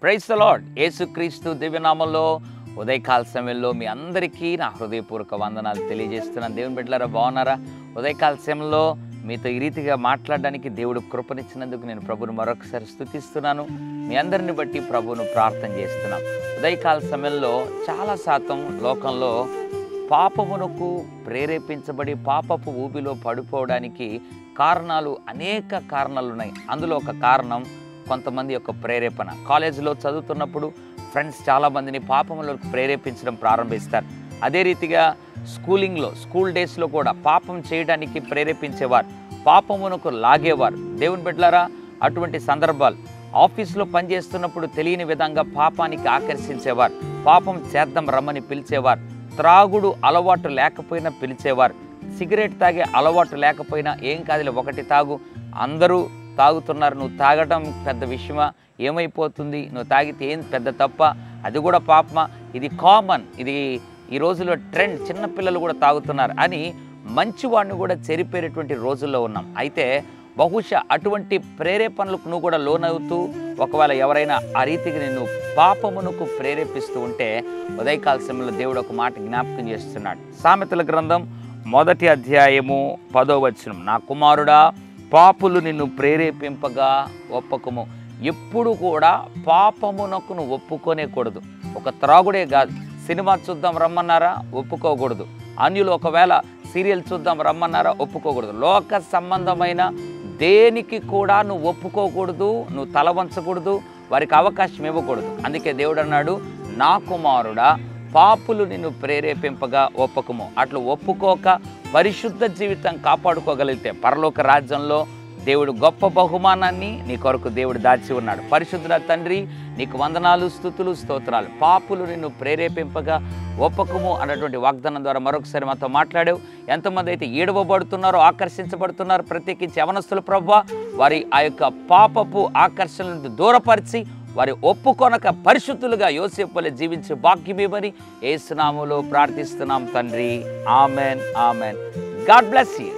Praise the lord. యేసుక్రీస్తు దివ్యనామంలో ఉదయకాల సమయంలో మీ అందరికీ నా హృదయపూర్వక వందనాలు తెలియజేస్తున్నాను. దేవుని బిడ్డలారా, బాగున్నారా? ఉదయకాల సమయంలో మీతో ఈ రీతిగా మాట్లాడడానికి దేవుడు కృపనిచ్చినందుకు నేను ప్రభువును మరొకసారి స్తుతిస్తున్నాను. మీ అందరిని బట్టి ప్రభువును ప్రార్థన చేస్తున్నాను. ఉదయకాల సమయంలో చాలా శాతం లోకంలో పాపమునకు ప్రేరేపించబడి పాపపు ఊబిలో పడిపోవడానికి అనేక కారణాలు ఉన్నాయి. అందులో ఒక కారణం కొంతమంది యొక్క ప్రేరేపణ. కాలేజీలో చదువుతున్నప్పుడు ఫ్రెండ్స్ చాలామందిని పాపములకు ప్రేరేపించడం ప్రారంభిస్తారు. అదే రీతిగా స్కూల్ డేస్లో కూడా పాపం చేయడానికి ప్రేరేపించేవారు, పాపమునకు లాగేవారు. దేవుని బిడ్డలారా, అటువంటి సందర్భాలు ఆఫీస్లో పనిచేస్తున్నప్పుడు తెలియని విధంగా పాపానికి ఆకర్షించేవారు, పాపం చేద్దాం రమ్మని పిలిచేవారు, త్రాగుడు అలవాటు లేకపోయినా పిలిచేవారు, సిగరెట్ తాగే అలవాటు లేకపోయినా ఏం కాదులే ఒకటి తాగు, అందరూ తాగుతున్నారు, నువ్వు తాగడం పెద్ద విషయమా, ఏమైపోతుంది, నువ్వు తాగితే ఏం పెద్ద తప్ప, అది కూడా పాపమా, ఇది కామన్, ఇది ఈ రోజుల్లో ట్రెండ్, చిన్నపిల్లలు కూడా తాగుతున్నారు అని మంచివాడిని కూడా చెరిపేరేటువంటి రోజుల్లో ఉన్నాం. అయితే బహుశా అటువంటి ప్రేరేపణలకు నువ్వు కూడా లోనవుతూ ఒకవేళ ఎవరైనా ఆ రీతికి నిన్ను పాపమునకు ప్రేరేపిస్తూ ఉంటే ఉదయకాల సమయంలో దేవుడు ఒక మాట జ్ఞాపకం చేస్తున్నాడు. సామెతల గ్రంథం 1వ అధ్యాయము 10వ వచనం, నా కుమారుడా, పాపులు నిన్ను ప్రేరేపింపగా ఒప్పకము. ఎప్పుడు కూడా పాపమునకు నువ్వు ఒప్పుకోనేకూడదు. ఒక త్రాగుడే కాదు, సినిమా చూద్దాం రమ్మన్నారా, ఒప్పుకోకూడదు. అన్యులు ఒకవేళ సీరియల్ చూద్దాం రమ్మన్నారా, ఒప్పుకోకూడదు. లోక సంబంధమైన దేనికి కూడా నువ్వు ఒప్పుకోకూడదు, నువ్వు తల వంచకూడదు, వారికి అవకాశం ఇవ్వకూడదు. అందుకే దేవుడు అన్నాడు, నా కుమారుడా, పాపులు నిన్ను ప్రేరేపింపగా ఒప్పకము. అట్లా ఒప్పుకోక పరిశుద్ధ జీవితం కాపాడుకోగలిగితే పరలోక రాజ్యంలో దేవుడు గొప్ప బహుమానాన్ని నీ కొరకు దేవుడు దాచి ఉన్నాడు. పరిశుద్ధుల తండ్రి, నీకు వందనాలు, స్తుతులు, స్తోత్రాలు. పాపులు నిన్ను ప్రేరేపింపగా ఒప్పకము అన్నటువంటి వాగ్దానం ద్వారా మరొకసారి మాతో మాట్లాడావు. ఎంతమంది అయితే ఏడవబడుతున్నారో, ఆకర్షించబడుతున్నారు, ప్రత్యేకించి యవనస్తులు ప్రభువా, వారి ఆ యొక్క పాపపు ఆకర్షణలను దూరపరిచి వారి ఒప్పుకొనక పరిశుద్ధులుగా యోసేపు వలె జీవించే భాగ్యమేమని యేసు నామములో ప్రార్థిస్తున్నాం తండ్రి. Amen, amen. God bless you.